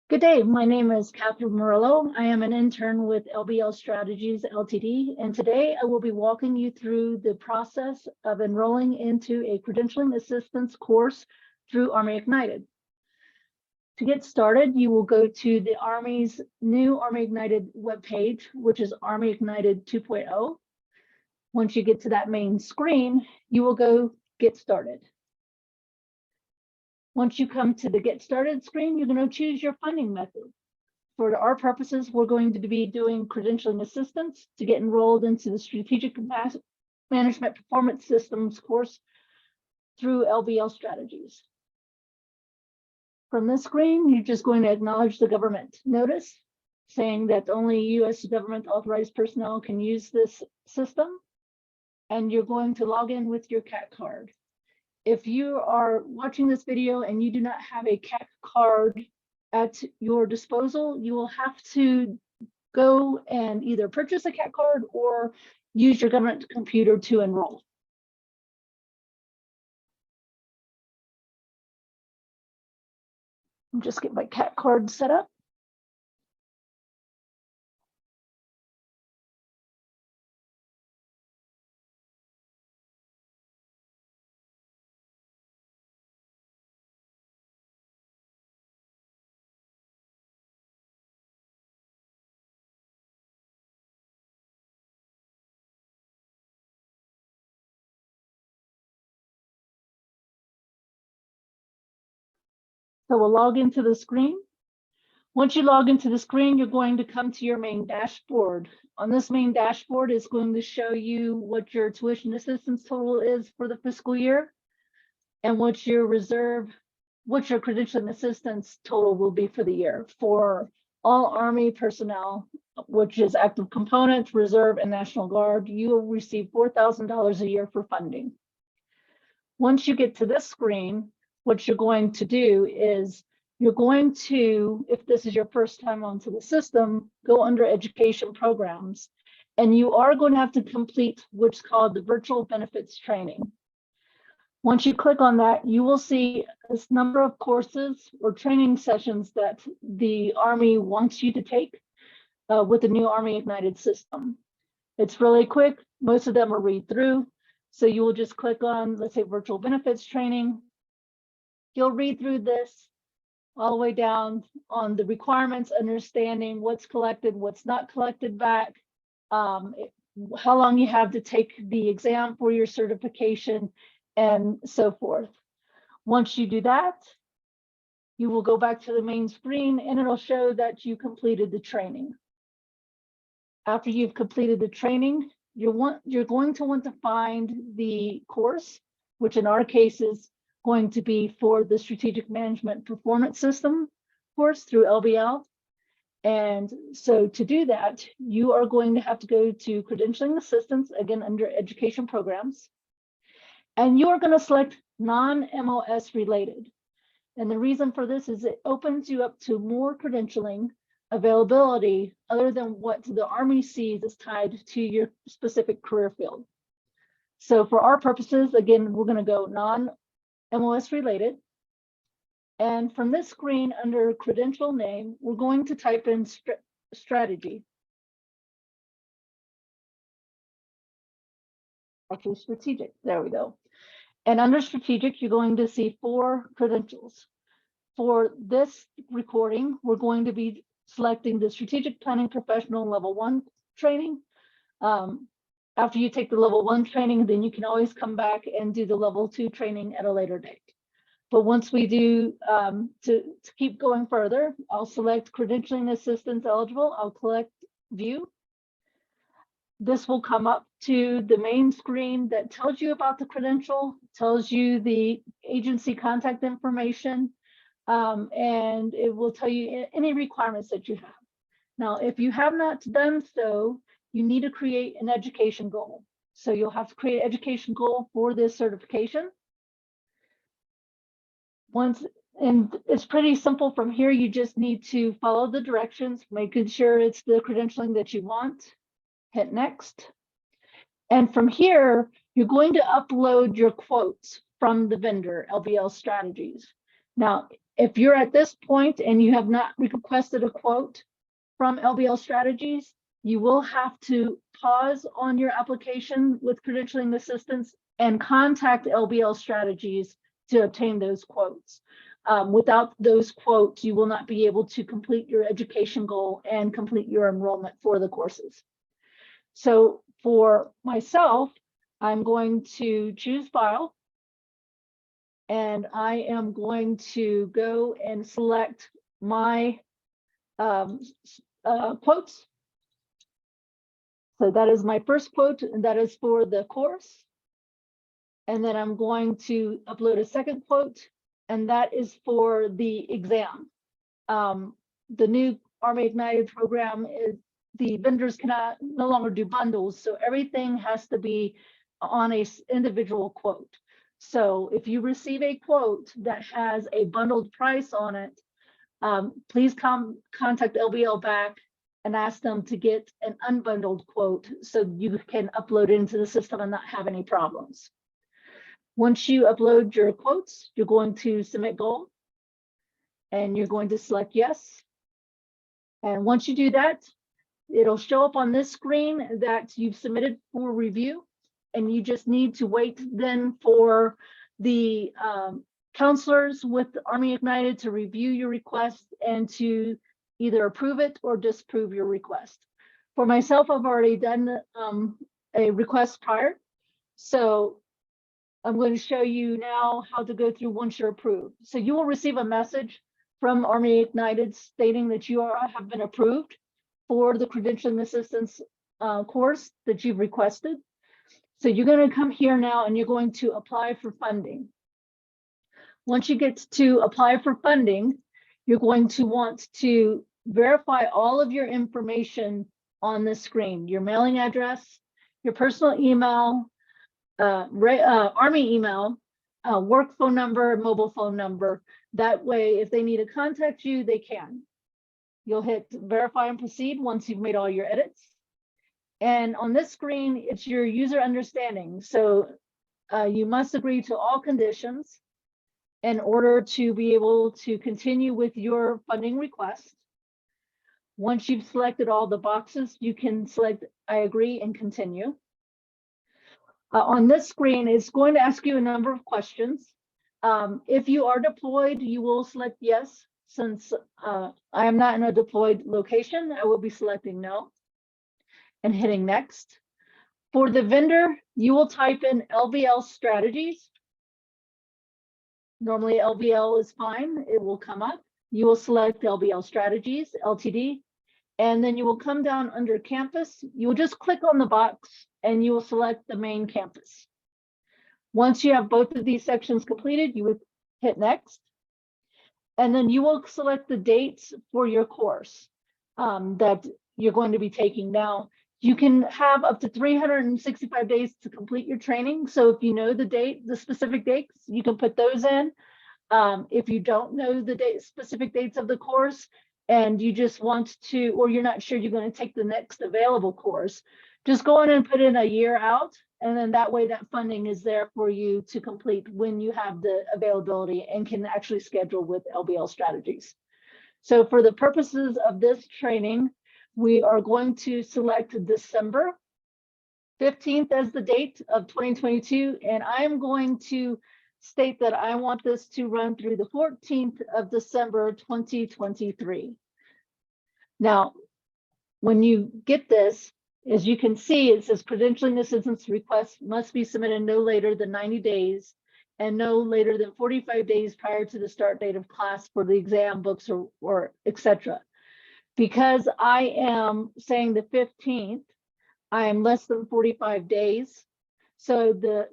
Good day, my name is Catherine Murillo. I am an intern with LBL Strategies Ltd. And today I will be walking you through the process of enrolling into a credentialing assistance course through Army Ignited. To get started, you will go to the Army's new Army Ignited webpage, which is Army Ignited 2.0. Once you get to that main screen, you will go Get Started. Once you come to the Get Started screen, you're going to choose your funding method. For our purposes, we're going to be doing credentialing assistance to get enrolled into the Strategic Management Performance Systems course through LBL Strategies. From this screen, you're just going to acknowledge the government notice saying that only U.S. government authorized personnel can use this system, and you're going to log in with your CAC card. If you are watching this video and you do not have a CAC card at your disposal, you will have to go and either purchase a CAC card or use your government computer to enroll. I'll just get my CAC card set up. So we'll log into the screen. Once you log into the screen, you're going to come to your main dashboard. On this main dashboard, it's going to show you what your tuition assistance total is for the fiscal year and what your credentialing assistance total will be for the year for all Army personnel, which is active component, reserve, and National Guard. You will receive $4,000 a year for funding. Once you get to this screen, what you're going to do is you're going to, if this is your first time onto the system, go under education programs, and you are going to have to complete what's called the virtual benefits training. Once you click on that, you will see a number of courses or training sessions that the Army wants you to take with the new Army Ignited system. It's really quick. Most of them are read through. So you will just click on, let's say, virtual benefits training. You'll read through this all the way down on the requirements, understanding what's collected, what's not collected back, how long you have to take the exam for your certification, and so forth. Once you do that, you will go back to the main screen and it'll show that you completed the training. After you've completed the training, you're going to want to find the course, which in our case is going to be for the Strategic Management Performance System course through LBL. And so to do that, you are going to have to go to Credentialing Assistance, again, under Education Programs. And you are going to select non-MOS related. And the reason for this is it opens you up to more credentialing availability other than what the Army sees is tied to your specific career field. So for our purposes, again, we're going to go non-MOS related. And from this screen under credential name, we're going to type in strategy. Actually, strategic. There we go. And under strategic, you're going to see 4 credentials. For this recording, we're going to be selecting the Strategic Planning Professional Level 1 training. After you take the Level 1 training, then you can always come back and do the Level 2 training at a later date. But once we do, to keep going further, I'll select Credentialing Assistance Eligible. I'll select View. This will come up to the main screen that tells you about the credential, tells you the agency contact information, and it will tell you any requirements that you have. Now, if you have not done so, you need to create an education goal. So you'll have to create an education goal for this certification. And it's pretty simple from here. You just need to follow the directions, making sure it's the credentialing that you want. Hit next. And from here, you're going to upload your quotes from the vendor, LBL Strategies. Now, If you're at this point and you have not requested a quote from LBL Strategies, you will have to pause on your application with credentialing assistance and contact LBL Strategies to obtain those quotes. Without those quotes, you will not be able to complete your education goal and complete your enrollment for the courses. So for myself, I'm going to choose File, and I am going to go and select my quotes. So that is my first quote, and that is for the course. And then I'm going to upload a second quote, and that is for the exam. The new Army Ignited program is the vendors cannot no longer do bundles, so everything has to be on a individual quote. So if you receive a quote that has a bundled price on it, please contact LBL back and ask them to get an unbundled quote so you can upload it into the system and not have any problems. Once you upload your quotes, you're going to submit goal, and you're going to select yes. And once you do that, it'll show up on this screen that you've submitted for review, and you just need to wait then for the counselors with Army Ignited to review your request and to either approve it or disapprove your request. For myself, I've already done a request prior, so I'm going to show you now how to go through once you're approved. So you will receive a message from Army Ignited stating that you have been approved for the credentialing assistance course that you've requested. So you're going to come here now and you're going to apply for funding. Once you get to apply for funding, you're going to want to verify all of your information on the screen: your mailing address, your personal email, Army email, work phone number, mobile phone number. That way, if they need to contact you, they can. You'll hit verify and proceed once you've made all your edits. And on this screen, it's your user understanding. So you must agree to all conditions in order to be able to continue with your funding request. Once you've selected all the boxes, you can select I agree and continue. On this screen, it's going to ask you a number of questions. If you are deployed, you will select yes. Since I am not in a deployed location, I will be selecting no and hitting next. For the vendor, you will type in LBL Strategies. Normally LBL is fine, it will come up. You will select LBL Strategies, LTD, and then you will come down under campus. You will just click on the box and you will select the main campus. Once you have both of these sections completed, you would hit next. And then you will select the dates for your course that you're going to be taking. Now, you can have up to 365 days to complete your training. So if you know the date, the specific dates, you can put those in. If you don't know the specific dates of the course and you just want to, or you're not sure you're going to take the next available course, just go in and put in a year out. And then that way that funding is there for you to complete when you have the availability and can actually schedule with LBL Strategies. So for the purposes of this training, we are going to select December 15th as the date of 2022. And I am going to state that I want this to run through the 14th of December, 2023. Now, when you get this, as you can see, it says credentialing assistance requests must be submitted no later than 90 days and no later than 45 days prior to the start date of class for the exam books or etc. Because I am saying the 15th, I am less than 45 days. So the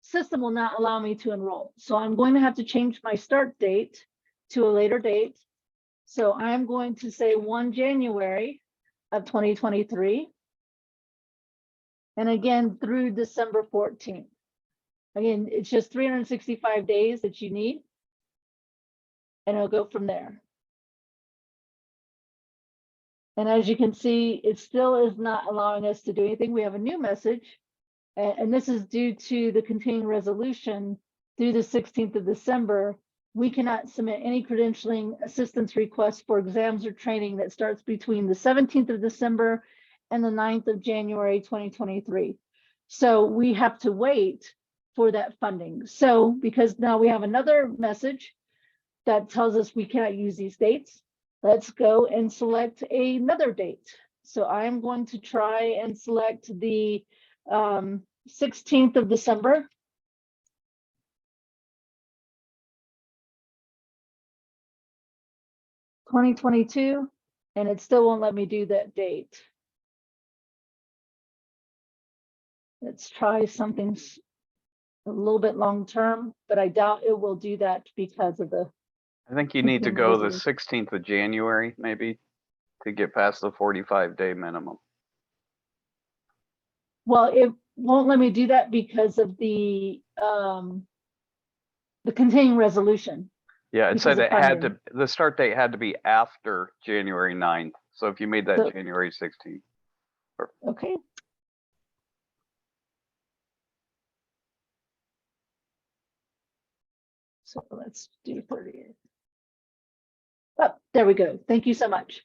system will not allow me to enroll. So I'm going to have to change my start date to a later date. So I'm going to say 1 January of 2023. And again, through December 14th. Again, it's just 365 days that you need. And it'll go from there. And as you can see, it still is not allowing us to do anything. We have a new message, and this is due to the continuing resolution through the 16th of December we cannot submit any credentialing assistance requests for exams or training that starts between the 17th of December and the 9th of January 2023. So we have to wait for that funding. So because now we have another message that tells us we cannot use these dates, let's go and select another date. So I'm going to try and select the 16th of December. (2022), and it still won't let me do that date. Let's try something a little bit long term, but I doubt it will do that because of the. I think you need to go the resolution. 16th of January, maybe, to get past the 45-day minimum. Well, it won't let me do that because of the continuing resolution. Yeah, it Because said of it had to, funding. the start date had to be after January 9th. So if you made that So- January 16th. Okay. So let's do 30th. Oh, there we go. Thank you so much.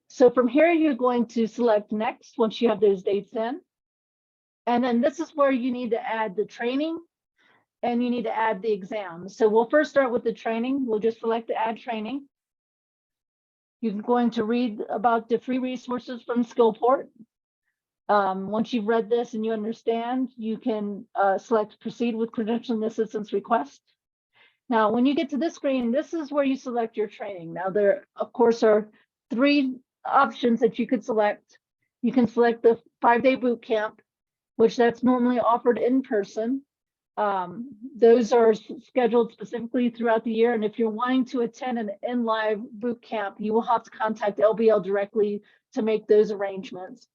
So from here, you're going to select next once you have those dates in. And then this is where you need to add the training and you need to add the exam. So we'll first start with the training. We'll just select the add training. You're going to read about the free resources from Skillport. Once you've read this and you understand, you can select proceed with credentialing assistance request. Now, when you get to this screen, this is where you select your training. Now, there, of course, are 3 options that you could select. You can select the 5-day boot camp, which that's normally offered in person. Those are scheduled specifically throughout the year. And if you're wanting to attend an in-live boot camp, you will have to contact LBL directly to make those arrangements.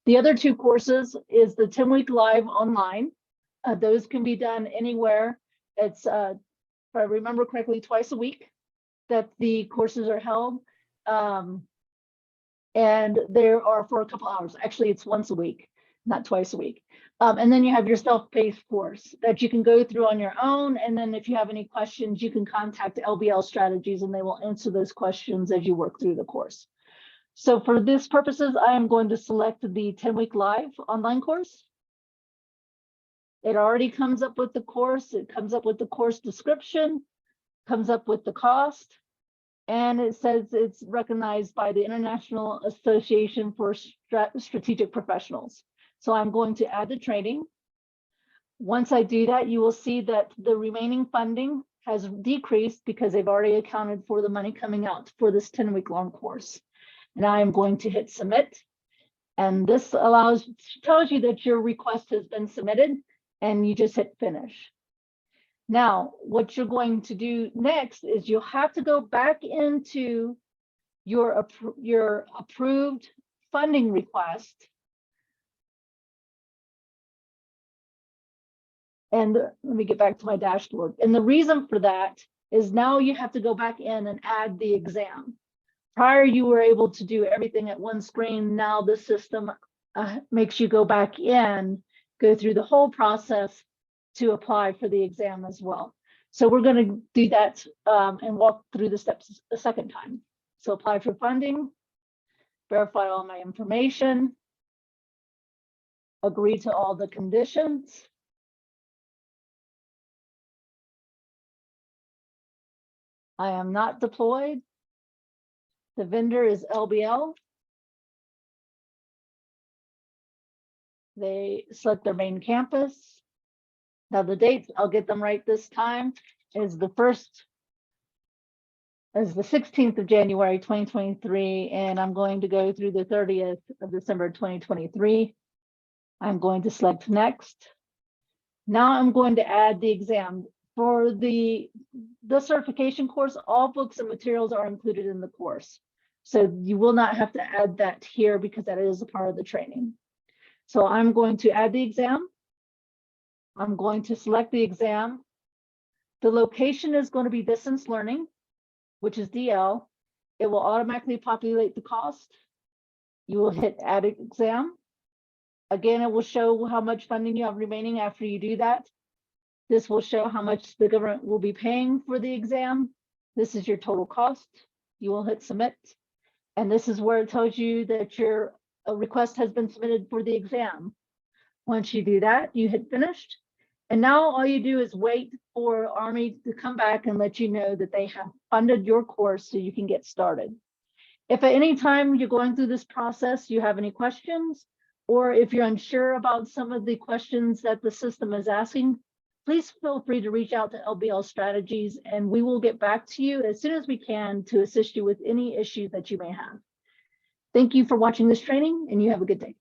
The other 2 courses is the 10-week live online. Those can be done anywhere. It's, if I remember correctly, twice a week that the courses are held. And there are for a couple hours. Actually, it's once a week, not twice a week. And then you have your self-paced course that you can go through on your own. And then if you have any questions, you can contact LBL Strategies and they will answer those questions as you work through the course. So for this purposes, I am going to select the 10-week live online course. It already comes up with the course. It comes up with the course description, comes up with the cost, and it says it's recognized by the International Association for Strategic Professionals. So I'm going to add the training. Once I do that, you will see that the remaining funding has decreased because they've already accounted for the money coming out for this 10-week long course. And I am going to hit submit. And this tells you that your request has been submitted and you just hit finish. Now, what you're going to do next is you'll have to go back into your approved funding request. And let me get back to my dashboard. And the reason for that is now you have to go back in and add the exam. Prior, you were able to do everything at one screen. Now the system makes you go back in, go through the whole process to apply for the exam as well. So we're going to do that and walk through the steps a second time. So apply for funding, verify all my information, agree to all the conditions. I am not deployed. The vendor is LBL. They select their main campus. Now the dates, I'll get them right this time, is the 16th of January 2023, and I'm going to go through the 30th of December 2023. I'm going to select next. Now I'm going to add the exam. For the certification course, all books and materials are included in the course. So you will not have to add that here because that is a part of the training. So I'm going to add the exam. I'm going to select the exam. The location is going to be distance learning, which is DL. It will automatically populate the cost. You will hit add exam. Again, it will show how much funding you have remaining after you do that. This will show how much the government will be paying for the exam. This is your total cost. You will hit submit. And this is where it tells you that your request has been submitted for the exam. Once you do that, you hit finished. And now all you do is wait for Army to come back and let you know that they have funded your course so you can get started. If at any time you're going through this process, you have any questions, or if you're unsure about some of the questions that the system is asking, please feel free to reach out to LBL Strategies and we will get back to you as soon as we can to assist you with any issues that you may have. Thank you for watching this training and you have a good day.